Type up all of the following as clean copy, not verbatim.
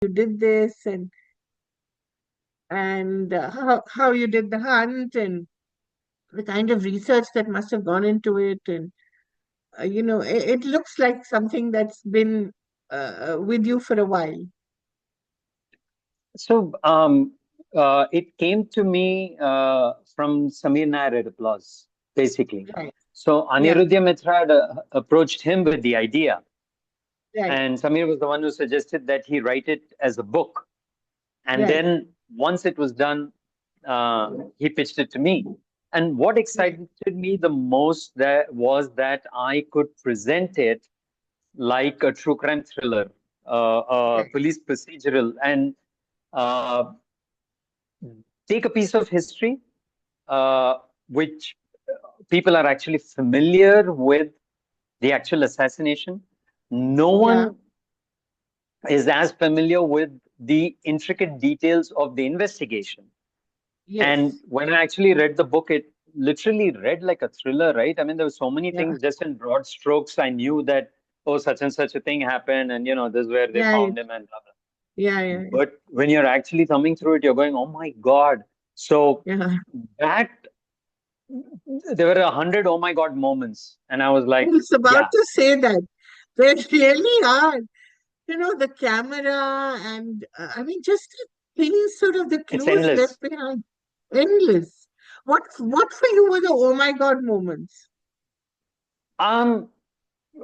you did this, and how you did the hunt, and the kind of research that must have gone into it. And it looks like something that's been with you for a while. So it came to me from Samir Nair at Applause, basically. Right. So Yeah. Anirudhya Mitra had approached him with the idea, Right. and Samir was the one who suggested that he write it as a book. And Right. then once it was done, he pitched it to me. And what Right. excited me the most that was that I could present it like a true crime thriller, a Right. police procedural, and uh, take a piece of history uh, which people are actually familiar with the actual assassination. No Yeah. one is as familiar with the intricate details of the investigation. And Yes. when I actually read the book, it literally read like a thriller, right? I mean, there were so many Yeah. things just in broad strokes. I knew that, oh, such and such a thing happened, and this is where they Yeah. found him, and blah, blah. Yeah. Yeah. But when you're actually thumbing through it, you're going, oh my God. So Yeah. that there were 100 oh my God moments. And I was I like, was about yeah, to say that. There really are. The camera and I mean, just the things, sort of the it's clues endless. left behind. Endless. What for you were the oh my God moments? Um,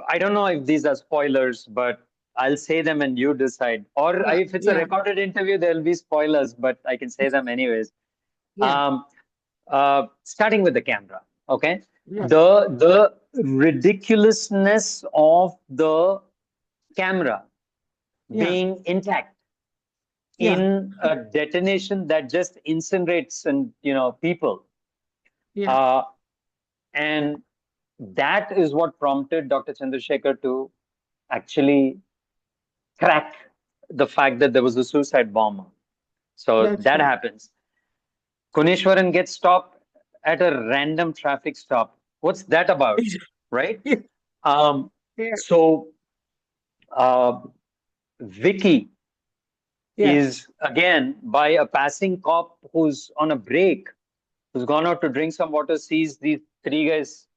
I don't know if these are spoilers, but I'll say them and you decide. Or Yeah. if it's a Yeah. recorded interview, there'll be spoilers, but I can say them anyways. Yeah. Um, Starting with the camera, okay? Yeah. The ridiculousness of the camera Yeah. being intact Yeah. in a detonation that just incinerates and people. Yeah. Uh, and that is what prompted Dr. Chandrasekhar to actually crack the fact that there was a suicide bomber. So That's that right. happens. Kuneshwaran gets stopped at a random traffic stop. What's that about? Right? Um, Yeah. so uh, Vicky Yeah. is again by a passing cop who's on a break, who's gone out to drink some water, sees these three guys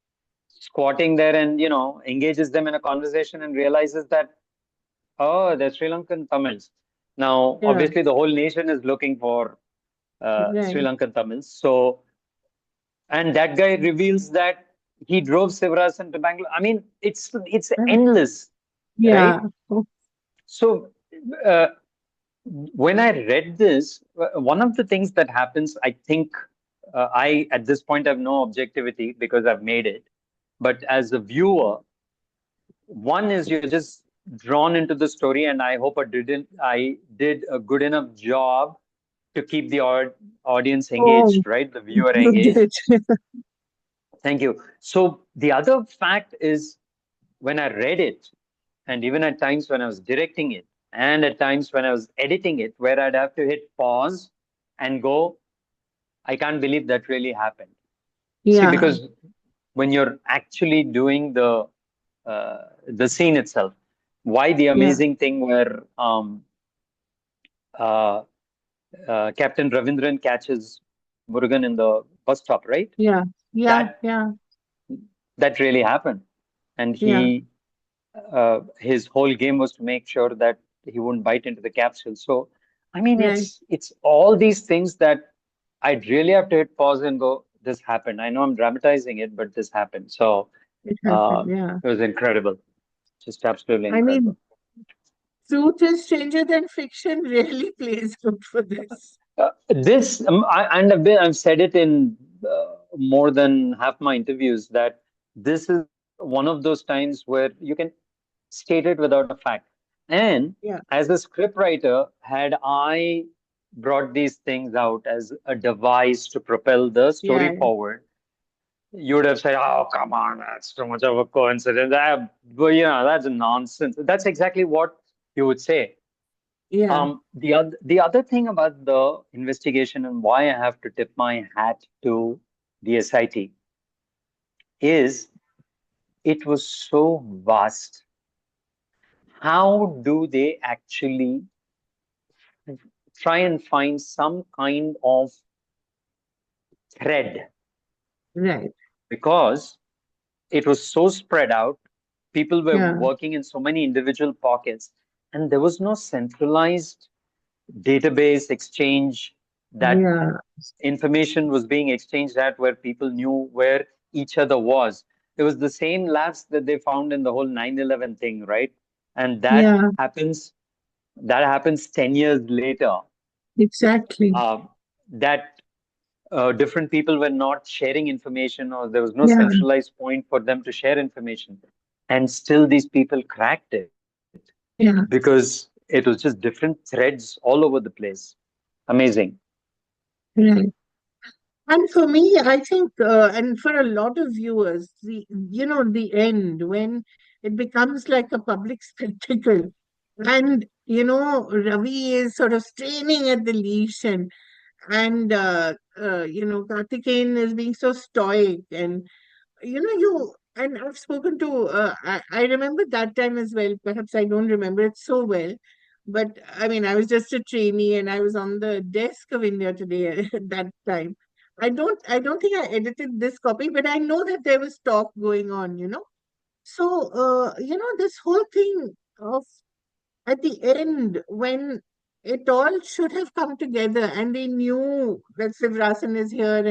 squatting there and engages them in a conversation and realizes that, oh, they're Sri Lankan Tamils. Now, Yeah. obviously, the whole nation is looking for Sri Right. Lankan Tamils. So, and that guy reveals that he drove Sivarasan to Bangalore. I mean, it's endless, Yeah. right? So, uh, when I read this, one of the things that happens, I think, I at this point have no objectivity because I've made it. But as a viewer, one is you're just drawn into the story, and I hope I did a good enough job to keep the audience Oh, engaged, right? The viewer you engaged. did. Thank you. So the other fact is when I read it, and even at times when I was directing it, and at times when I was editing it, where I'd have to hit pause and go, I can't believe that really happened. See, Yeah. because when you're actually doing the scene itself, why the Yeah. amazing thing where uh, Captain Ravindran catches Murugan in the bus stop, right? Yeah. Yeah. That Yeah. that really happened, and Yeah. his whole game was to make sure that he wouldn't bite into the capsule. So, I mean, Right. it's all these things that I'd really have to hit pause and go, "This happened." I know I'm dramatizing it, but this happened. So It happened. Yeah. it was incredible, just absolutely I mean, incredible. truth is stranger than fiction really plays good for this. This and I've said it in more than half my interviews that this is one of those times where you can state it without a fact. And Yeah. as a scriptwriter, had I brought these things out as a device to propel the story Yeah. forward, you would have said, "Oh, come on, that's too much of a coincidence." But that's nonsense. That's exactly what you would say. Yeah. The other thing about the investigation and why I have to tip my hat to the SIT is it was so vast. How do they actually try and find some kind of thread, Right. because it was so spread out. People were Yeah. working in so many individual pockets, and there was no centralized database exchange that Yeah. information was being exchanged at, where people knew where each other was. It was the same lapse that they found in the whole 9/11 thing, right? And Yeah. that happens 10 years later. Exactly. Uh, that different people were not sharing information, or there was no Yeah. centralized point for them to share information. And still these people cracked it, Yeah. because it was just different threads all over the place. Amazing. Right. And for me, I think, and for a lot of viewers, the end when it becomes like a public spectacle, and Ravi is sort of straining at the leash, and Karthikeyan is being so stoic, and and I've spoken to I remember that time as well. Perhaps I don't remember it so well, but I mean I was just a trainee and I was on the desk of India Today at that time. I don't think I edited this copy, but I know that there was talk going on. So this whole thing of at the end when it all should have come together and they knew that Sivrasan is here,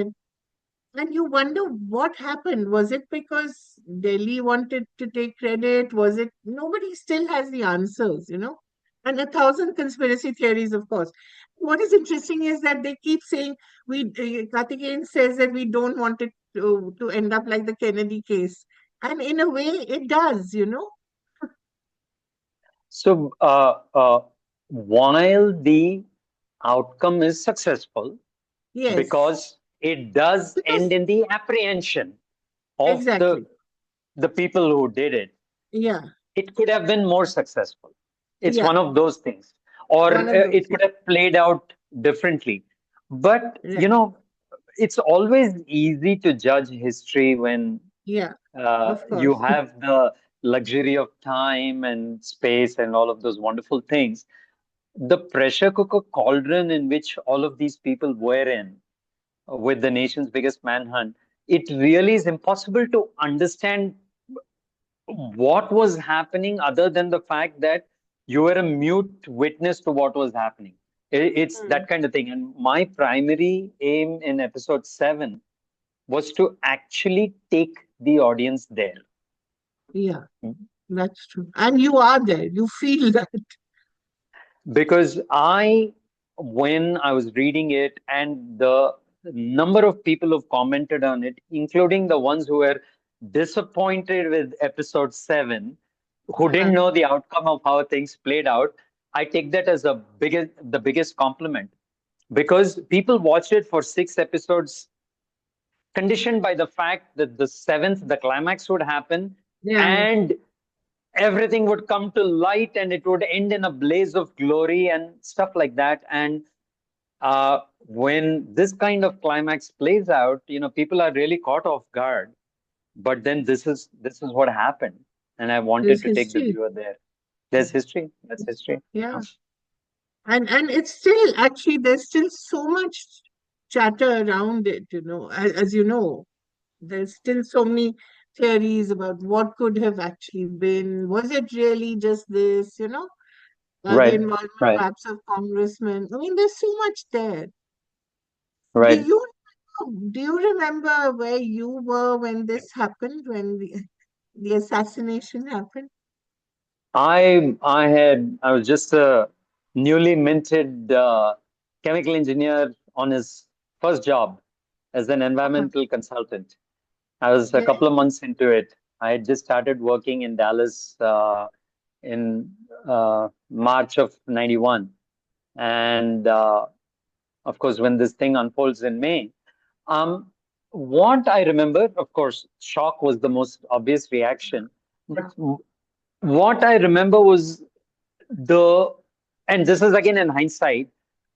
and you wonder what happened. Was it because Delhi wanted to take credit? Was it? Nobody still has the answers. And a thousand conspiracy theories, of course. What is interesting is that they keep saying, Karthikeyan says that we don't want it to end up like the Kennedy case. And in a way, it does. So, while the outcome is successful, Yes, because it does because end in the apprehension of the exactly. the people who did it, Yeah, it could have been more successful. It's yeah. one of those things, or One of those it things. could have played out differently. But Right. it's always easy to judge history when Yeah, of you course. have the luxury of time and space and all of those wonderful things. The pressure cooker cauldron in which all of these people were in, with the nation's biggest manhunt, it really is impossible to understand what was happening, other than the fact that you were a mute witness to what was happening. It's Hmm. that kind of thing. And my primary aim in episode 7 was to actually take the audience there. Yeah. That's true. And you are there. You feel that. Because when I was reading it, and the number of people who've commented on it, including the ones who were disappointed with episode 7, who Yeah. didn't know the outcome of how things played out, I take that as the biggest compliment, because people watched it for 6 episodes, conditioned by the fact that the seventh, the climax would happen, Yeah. and everything would come to light, and it would end in a blaze of glory and stuff like that. And when this kind of climax plays out, people are really caught off guard. But then this is what happened, and I wanted There's to take the history. viewer there. There's history. That's history. Yeah. And it's still actually there's still so much chatter around it. As you know, there's still so many theories about what could have actually been. Was it really just this? The Right, involvement right, perhaps of congressmen. I mean, there's so much there. Do right. you do you remember where you were when this happened, when the assassination happened? I was just a newly minted chemical engineer on his first job as an Uh-huh. environmental consultant. I was a Then, couple of months into it. I had just started working in Dallas in March of 91. And of course, when this thing unfolds in May, um, what I remember, of course, shock was the most obvious reaction. But what I remember was the, and this is again in hindsight,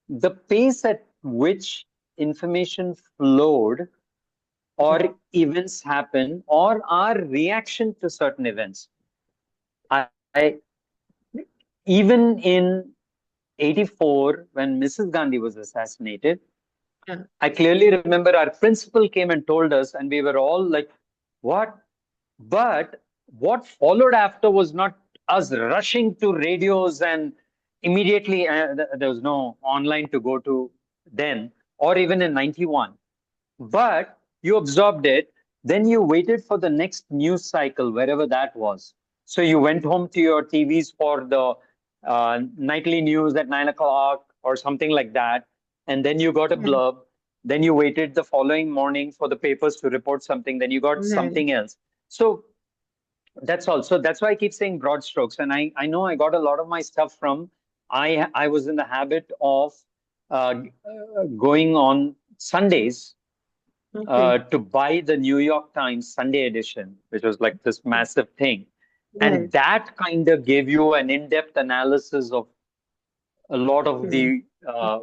the pace at which information flowed, or right. events happen, or our reaction to certain events. I even in 84, when Mrs. Gandhi was assassinated, Yeah. I clearly remember our principal came and told us, and we were all like, what? But what followed after was not us rushing to radios and immediately, there was no online to go to then, or even in 91. But you absorbed it, then you waited for the next news cycle, wherever that was. So you went home to your TVs for the nightly news at 9 o'clock or something like that. And then you got a Yeah. blurb. Then you waited the following morning for the papers to report something. Then you got Right. something else. So that's all. So that's why I keep saying broad strokes. And I know I got a lot of my stuff from, I was in the habit of going on Sundays Okay. to buy the New York Times Sunday edition, which was like this massive thing. And Right. that kind of gave you an in-depth analysis of a lot of Okay. the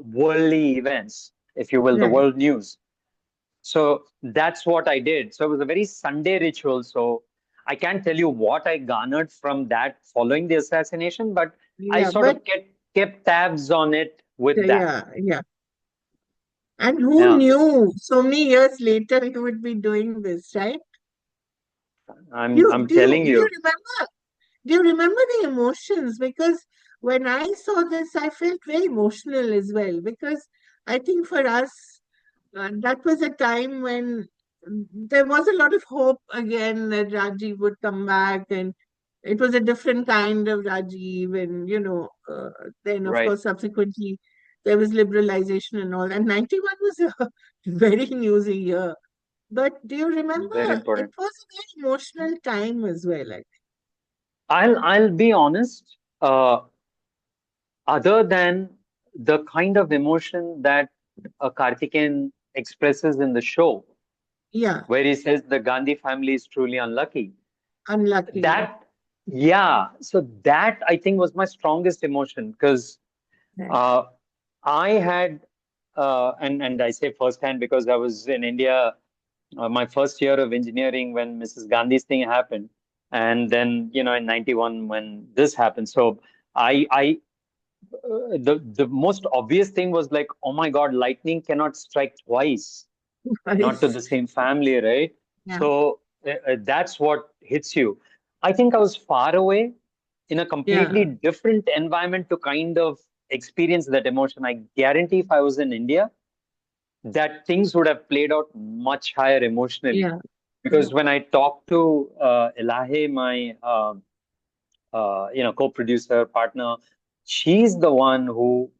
worldly events, if you will, the Right. world news. So that's what I did. So it was a very Sunday ritual. So I can't tell you what I garnered from that following the assassination, but I Yeah. sort But of kept tabs on it with that. yeah. Yeah. And who Yeah, knew so many years later you would be doing this, right? Do I'm you I'm do you telling do you you, remember? Do you remember the emotions? Because when I saw this, I felt very emotional as well. Because I think for us, that was a time when there was a lot of hope again that Rajiv would come back, and it was a different kind of Rajiv. And, then of right? course, subsequently, there was liberalization and all. And 91 was a very newsy year. But do you Very remember? It important. was a very emotional time as well. I'll be honest. Other than the kind of emotion that Karthikeyan expresses in the show, Yeah, where he says the Gandhi family is truly unlucky. unlucky. That, yeah. So that I think was my strongest emotion because Right. uh, I had, and I say firsthand because I was in India, my first year of engineering when Mrs. Gandhi's thing happened, and then in '91 when this happened. So I the most obvious thing was like, oh my God, lightning cannot strike twice, not to Nice. the same family, right? Yeah, So that's what hits you. I think I was far away in a completely yeah, different environment to kind of experience that emotion. I guarantee if I was in India, that things would have played out much higher emotionally. yeah. Yeah. Because when I talked to Elahe, my co-producer partner, she's the one who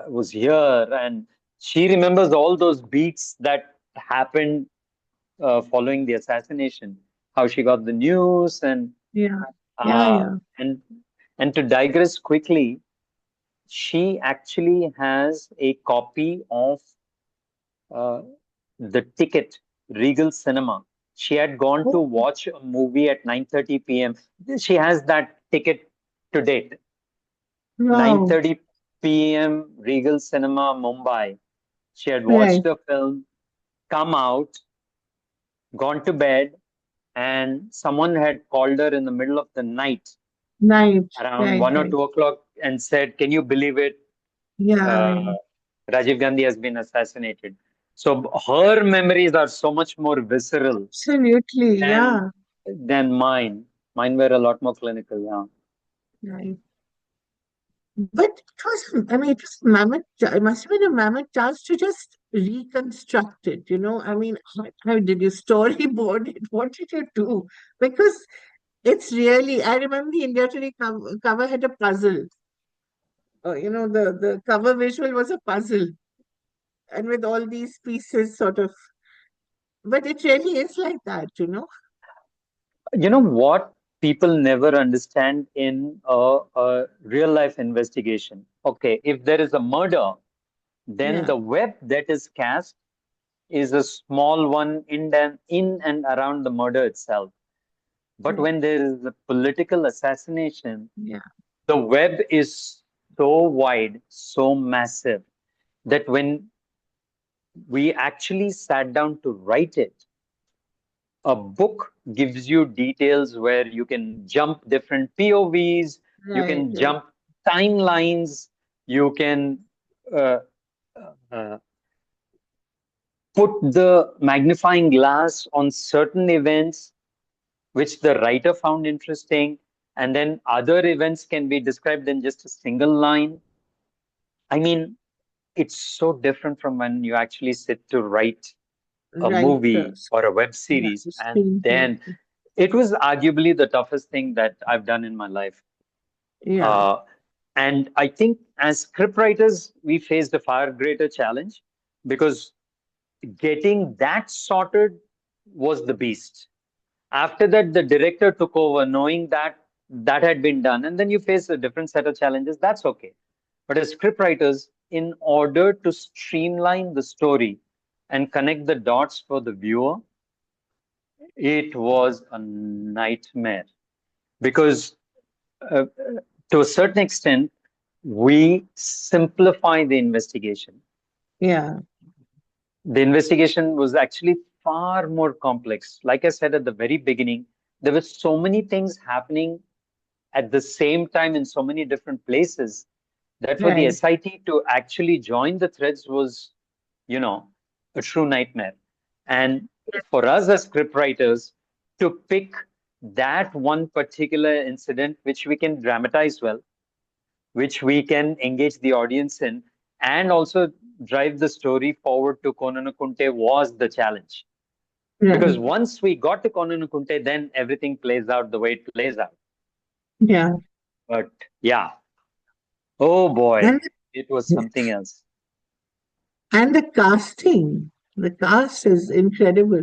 was here, and she remembers all those beats that happened following the assassination, how she got the news, Yeah, yeah, uh, yeah. and and to digress quickly, she actually has a copy of uh, the ticket, Regal Cinema. She had gone to Oh, watch a movie at 9:30 p.m. She has that ticket to date. wow. 9:30 p.m. Regal Cinema, Mumbai. She had Right. watched the film, come out, gone to bed, and someone had called her in the middle of the night, Right, around right, 1 or 2 o'clock, and said, "Can you believe it? yeah, Uh, Rajiv Gandhi has been assassinated." So her memories are so much more visceral absolutely. than Yeah. than mine. Mine were a lot more clinical. Yeah. Right. But it was, I mean, it was mammoth, it must have been a mammoth task to just reconstruct it. I mean, how did you storyboard it? What did you do? Because it's really, I remember the India Today cover had a puzzle. The cover visual was a puzzle, and with all these pieces sort of, but it really is like that. You know what people never understand in a real life investigation? Okay, if there is a murder, then Yeah, the web that is cast is a small one in and around the murder itself. But right. when there is a political assassination, Yeah, the web is so wide, so massive that when we actually sat down to write it, a book gives you details where you can jump different POVs, you right, can right. jump timelines. You can uh, uh, put the magnifying glass on certain events which the writer found interesting, and then other events can be described in just a single line. I mean, it's so different from when you actually sit to write a Right. movie or a web Yeah, series, the and screenplay. then it was arguably the toughest thing that I've done in my life. Yeah, Uh, and I think as scriptwriters, we faced a far greater challenge because getting that sorted was the beast. After that, the director took over, knowing that that had been done, and then you face a different set of challenges. That's okay. But as scriptwriters, in order to streamline the story and connect the dots for the viewer, it was a nightmare because, uh, to a certain extent, we simplify the investigation. yeah, The investigation was actually far more complex. Like I said at the very beginning, there were so many things happening at the same time in so many different places that for the right. SIT to actually join the threads was, you know, a true nightmare. And for us as scriptwriters to pick that one particular incident which we can dramatize well, which we can engage the audience in, and also drive the story forward to Kononokunte was the challenge. Because Right. once we got to Kononokunte, then everything plays out the way it plays out. Yeah. But yeah, oh boy, And it was something else. and the casting, the cast is incredible.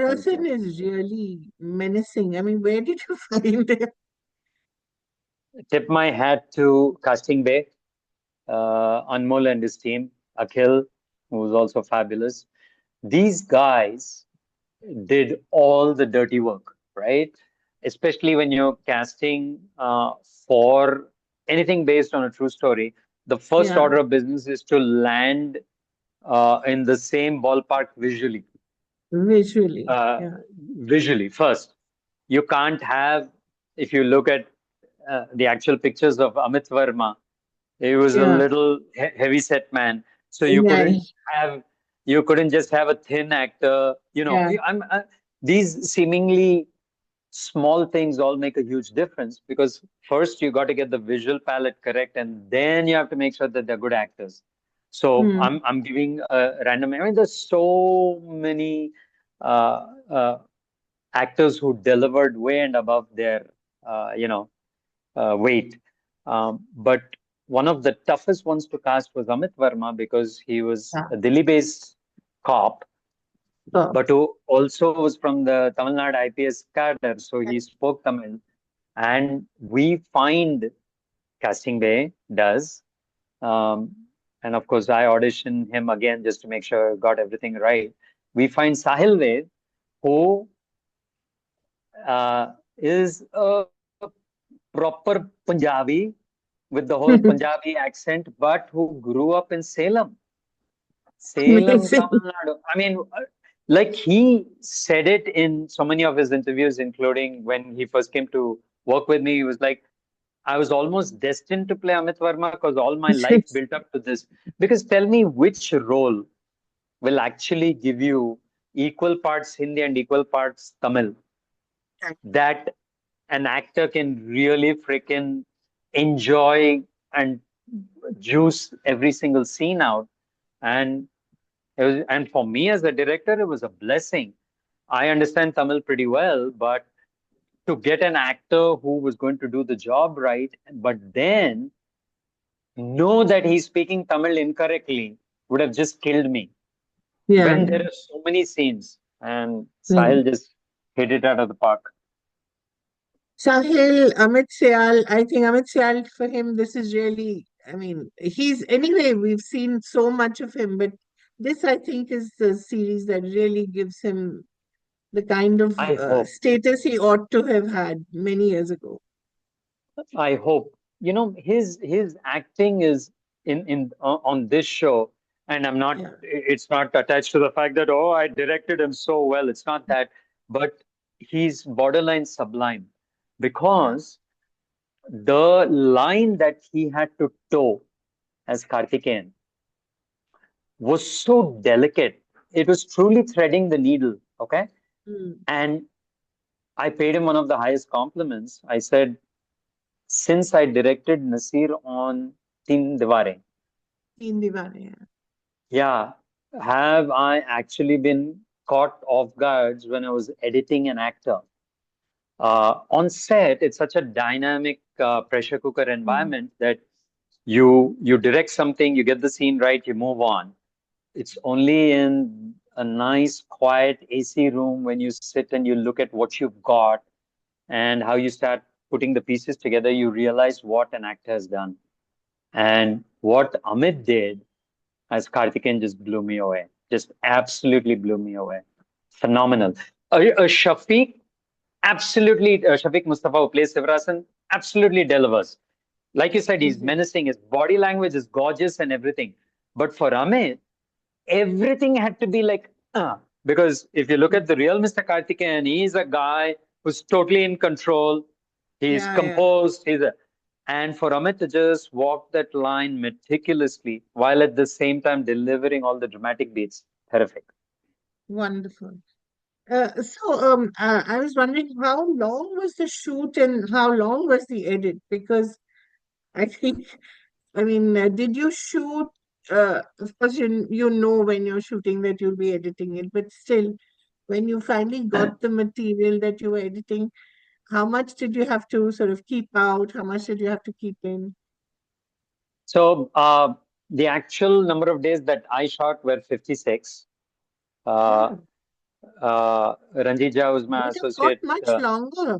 Thank Sivarasan you. is really menacing. I mean, where did you find him? Tip my hat to Casting Bay, Anmol and his team, Akhil, who was also fabulous. These guys did all the dirty work, right? Especially when you're casting for anything based on a true story. The first Yeah, order of business is to land in the same ballpark visually. visually. Uh, Yeah, Visually, first, you can't have, if you look at the actual pictures of Amit Verma, he was a yeah, little heavy set man, so right. have you couldn't just have a thin actor. You know, Yeah, these seemingly small things all make a huge difference because first you got to get the visual palette correct, and then you have to make sure that they're good actors. So hmm. I'm giving a random. I mean, there's so many uh, uh, actors who delivered way and above their weight. But one of the toughest ones to cast was Amit Verma because he was Yeah. a Delhi-based cop, So, but who also was from the Tamil Nadu IPS cadre, so he spoke Tamil. And we find Casting Bay does. Um, and of course, I auditioned him again just to make sure I got everything right. We find Sahil Ved, who is a proper Punjabi with the whole Punjabi accent, but who grew up in Salem. Salem, amazing. Tamil Nadu. I mean, like he said it in so many of his interviews, including when he first came to work with me. He was like, I was almost destined to play Amit Verma because all my life built up to this. Because tell me which role will actually give you equal parts Hindi and equal parts Tamil that an actor can really freaking enjoy and juice every single scene out. And and for me as a director, it was a blessing. I understand Tamil pretty well, but to get an actor who was going to do the job right, but then know that he's speaking Tamil incorrectly would have just killed me. Yeah, When there are so many scenes, and yeah. Sahil just hit it out of the park. Sahil, Amit Syal, I think Amit Syal, for him, this is really, I mean, anyway, we've seen so much of him, but this, I think, is the series that really gives him the kind of I hope. status he ought to have had many years ago. I hope. You know, his acting is in on this show, and I'm not. Yeah, It's not attached to the fact that oh, I directed him so well. It's not that, but he's borderline sublime yeah, because the line that he had to toe. as Karthikeyan was so delicate. It was truly threading the needle. Okay. Mm. And I paid him one of the highest compliments. I said, since I directed Nasir on Teen Diware, Teen Diwali, yeah. yeah, have I actually been caught off guard when I was editing an actor? On set, it's such a dynamic pressure cooker Mm. environment that you direct something, you get the scene right, you move on. It's only in a nice, quiet AC room when you sit and you look at what you've got and how you start putting the pieces together, you realize what an actor has done. And what Amit did as Karthikeyan just blew me away. Just absolutely blew me away. Phenomenal. Shafiq, absolutely. Shafiq Mustafa, who plays Sivarasan, absolutely delivers. Like you said, he's Mhm. menacing. His body language is gorgeous and everything. But for Amit, everything had to be like, because if you look at the real Mr. Karthikeyan, he's a guy who's totally in control. He's Yeah, yeah. composed. And for Amit to just walk that line meticulously while at the same time delivering all the dramatic beats, terrific. Wonderful. I was wondering how long was the shoot and how long was the edit? Because I think, I mean, did you shoot? Of course, you know when you're shooting that you'll be editing it, but still, when you finally got the material that you were editing, how much did you have to sort of keep out? How much did you have to keep in? So the actual number of days that I shot were 56. Uh, Oh, Ranjija was my would have got associate. much longer.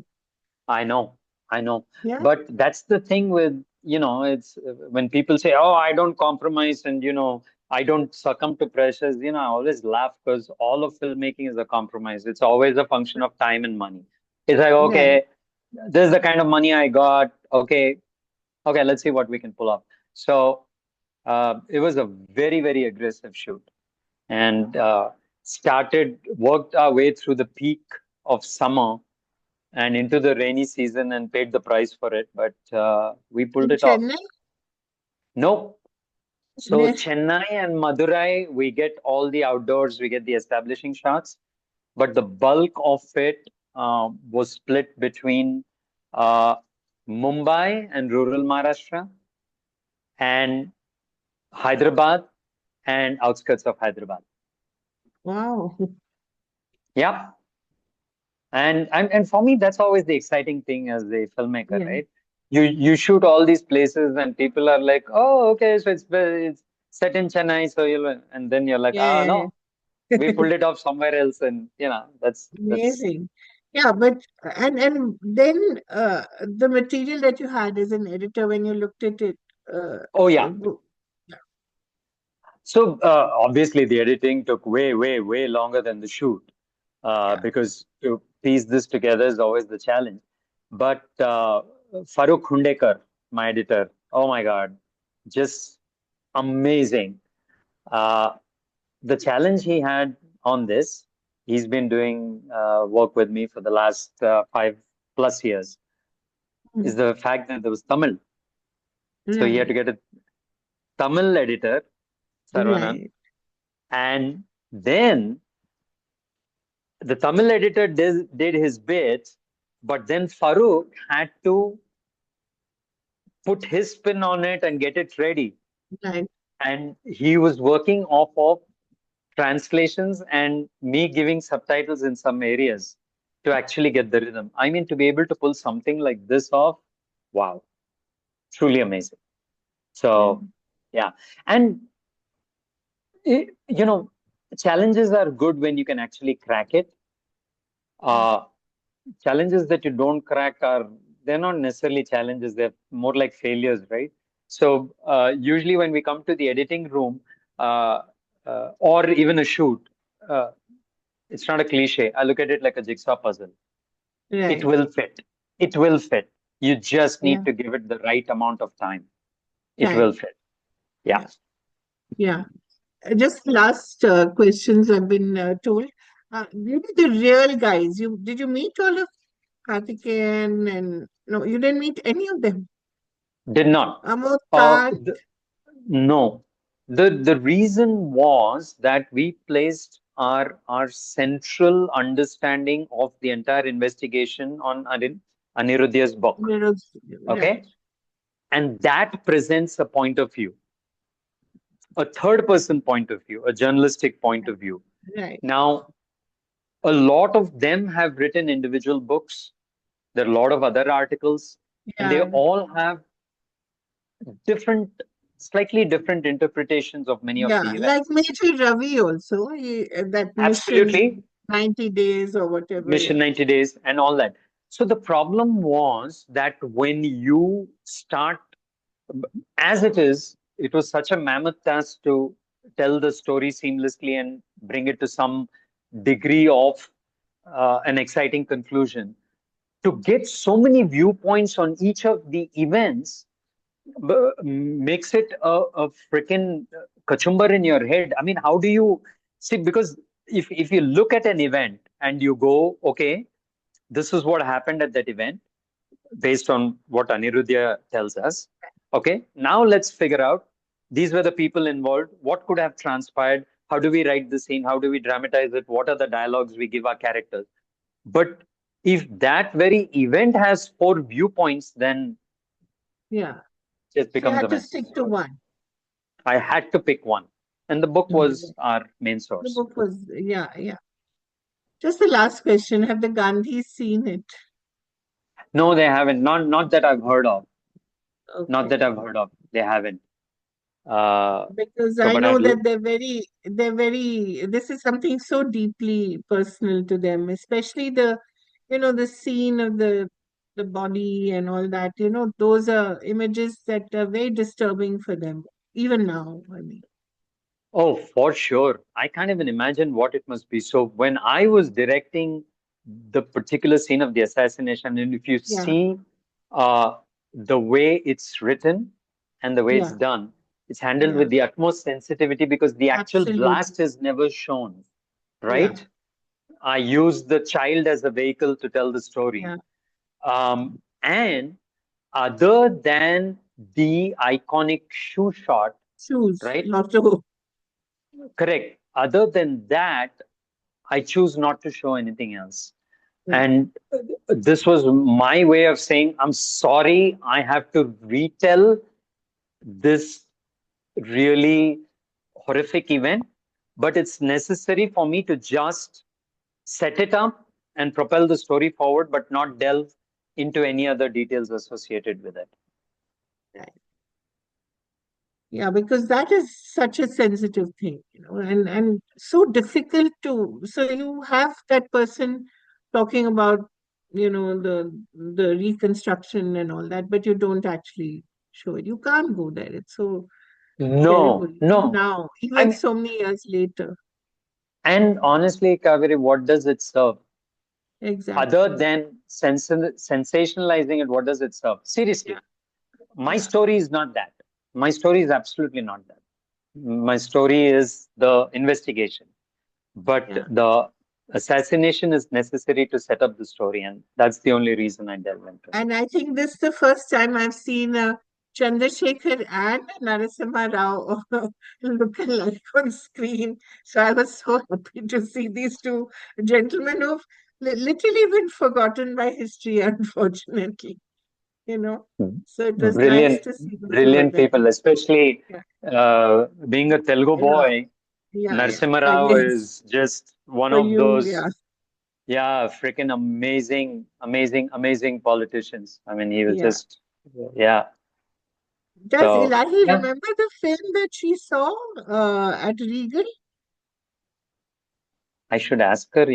I know, I know. Yeah, But that's the thing with, it's when people say, oh, I don't compromise and, I don't succumb to pressures, I always laugh because all of filmmaking is a compromise. It's always a function of time and money. It's like, right. okay, this is the kind of money I got. Okay, let's see what we can pull off. So it was a very, very aggressive shoot and worked our way through the peak of summer and into the rainy season and paid the price for it, but we pulled In it off. Chennai? No. So Yes. Chennai and Madurai, we get all the outdoors, we get the establishing shots, but the bulk of it was split between uh, Mumbai and rural Maharashtra and Hyderabad and outskirts of Hyderabad. Wow. Yeah. And for me, that's always the exciting thing as a filmmaker, Yeah. right? You shoot all these places and people are like, oh, okay, so it's set in Chennai, so and then you're like, Yeah, oh yeah, no, we yeah. pulled it off somewhere else, and that's Amazing. Yeah, but and then the material that you had as an editor when you looked at it, uh, oh yeah. w- So obviously the editing took way, way, way longer than the shoot yeah, because to piece this together is always the challenge. But Farooq Hundekar, my editor, oh my God, just amazing. Uh, the challenge he had on this, he's been doing work with me for the last 5+ years, is mm, the fact that there was Tamil. So he had right, to get a Tamil editor, Sarvanan, right. and then the Tamil editor did his bit, but then Farooq had to put his spin on it and get it ready. Right. And he was working off of translations and me giving subtitles in some areas to actually get the rhythm. I mean, to be able to pull something like this off, wow, truly amazing. Yeah. So, yeah. And, you know, challenges are good when you can actually crack it. Mm. Uh, Challenges that you don't crack they're not necessarily challenges, they're more like failures, right? So, usually when we come to the editing room, uh, or even a shoot, uh, it's not a cliche. I look at it like a jigsaw puzzle. It Right. will fit. It will fit. You just Yeah. need to give it the right amount of time. It will Time. fit. Yeah. Yeah. Yeah. Just last questions I've been told. You were the real guys. You did you meet all of Karthikeyan and no, you didn't meet any of them. Did not. Amod Uh, Kat. th- No. The reason was that we placed our central understanding of the entire investigation on Aniruddha's book. Right, Okay? And that presents a point of view, a third person point of view, a journalistic point of view. right. Now, a lot of them have written individual books. There are a lot of other articles, and they Yeah, all have different, slightly different interpretations of many of yeah. the Like events. Major Ravi also, that mission Absolutely. 90 days or whatever. Mission Yeah, 90 days and all that. So the problem was that when you start, as it was such a mammoth task to tell the story seamlessly and bring it to some degree of an exciting conclusion. To get so many viewpoints on each of the events makes it a freaking kachumbar in your head. I mean, how do you see? Because if you look at an event and you go, okay, this is what happened at that event based on what Aniruddha tells us. Okay, now let's figure out these were the people involved. What could have transpired? How do we write the scene? How do we dramatize it? What are the dialogues we give our characters? But if that very event has four viewpoints, then yeah. it just So you becomes a had to mess. stick to one. I had to pick one, and the book was Mhm. our main The source. book was, yeah, yeah. Just the last question. Have the Gandhis seen it? No, they haven't. Not that I've heard of. Not Okay. that I've heard of. They haven't. Uh, Because so, I but I'd know that this is something so deeply personal to them, especially the scene of the body and all that, those are images that are very disturbing for them, even now, I mean. Oh, for sure. I can't even imagine what it must be. So when I was directing the particular scene of the assassination, and if you Yeah, see uh, the way it's written and the way it's yeah, done, it's handled yeah, with the utmost sensitivity because the actual absolutely. blast is never shown, Yeah, right? I use the child as a vehicle to tell the story. yeah. And other than the iconic shoe shot, Choose right? not to. Correct. Other than that, I choose not to show anything else. Yeah, And this was my way of saying, I'm sorry, I have to retell this really horrific event, but it's necessary for me to just set it up and propel the story forward, but not delve into any other details associated with it. right. Yeah, because that is such a sensitive thing, and so difficult to. So you have that person talking about, the reconstruction and all that, but you don't actually show it. You can't go there. It's so terrible, No, even no. now, I even mean, so many years later. and honestly, Kaveri, what does it serve? Other Exactly. than sensationalizing it, what does it serve? Yeah, Seriously, my yeah, story is not that. My story is absolutely not that. My story is the investigation, but yeah. the assassination is necessary to set up the story, and that's the only reason I delve into it. And I think this is the first time I've seen Chandrasekhar and Narasimha Rao look alike on screen. So I was so happy to see these two gentlemen who've literally been forgotten by history, unfortunately. You know, so it was nice Brilliant, to see the two of brilliant them. people, especially Yeah, being a Telugu yeah, boy. yeah. Narasimha Rao Yes, is just one for of you, yeah, those, yeah, freaking amazing, amazing, amazing politicians. I mean, he was yeah. just, yeah. Does So, Ilahi yeah, remember the film that she saw at Regal? I should ask her.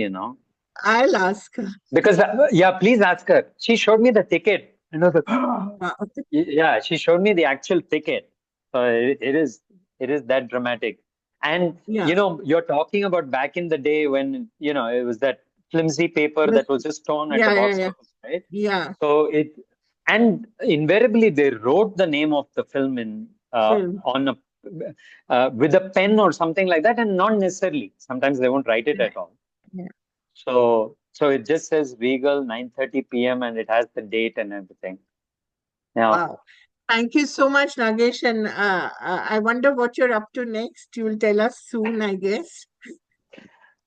I'll ask her. Because, yeah, please ask her. She showed me the ticket. Wow. Yeah, she showed me the actual ticket. So it is that dramatic. And Yeah. you're talking about back in the day when it was that flimsy paper With that was just torn at the yeah, yeah, box yeah. office, right? Yeah. So and invariably they wrote the name of the film in Film. on a with a pen or something like that, and not necessarily. Sometimes they won't write it Right. at all. Yeah. So it just says Regal 9:30 p.m. and it has the date and everything. Now, Wow. Thank you so much, Nagesh. And I wonder what you're up to next. You'll tell us soon, I guess.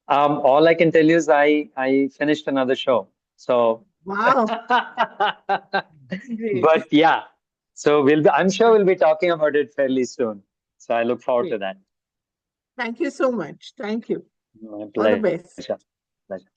All I can tell you is I finished another show. So, Wow, great, but yeah, so I'm sure we'll be talking about it fairly soon. So I look forward to great. that. Thank you so much. Thank you. My All the pleasure. best. Pleasure. Thank you.